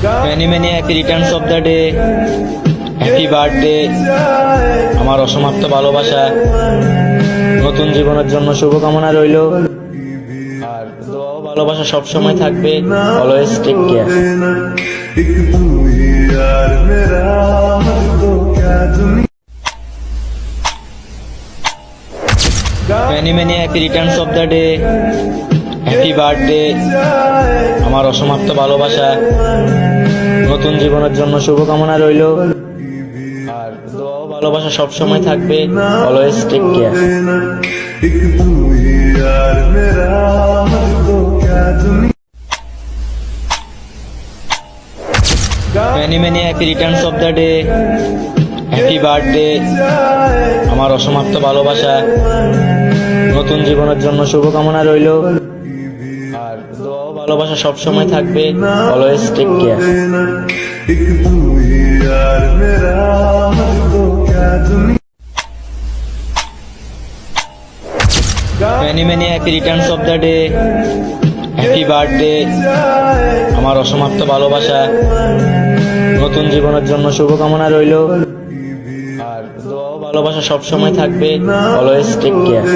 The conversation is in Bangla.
Many many happy returns of the day, happy birthday. আমার অসমাপ্ত ভালোবাসা, নতুন জীবনের জন্য শুভকামনা রইল। আর দোয়া ও ভালোবাসা সবসময় থাকবে। Always take care. Many many happy returns of the day, happy birthday. আমার অসমাপ্ত ভালোবাসা, নতুন জীবনের জন্য শুভকামনা রইল। আর দোয়া ও ভালোবাসা সবসময় থাকবে। Always take care. Many many happy returns of the day, happy birthday. আমার অসমাপ্ত ভালোবাসা, নতুন জীবনের জন্য শুভকামনা রইল। আর দোয়া ও ভালোবাসা সবসময় থাকবে। Always take care. Many many happy returns of the day, happy birthday. আমার অসমাপ্ত ভালোবাসা, নতুন জীবনের জন্য শুভকামনা রইল। আর দোয়া ও ভালোবাসা সবসময় থাকবে। Always take care.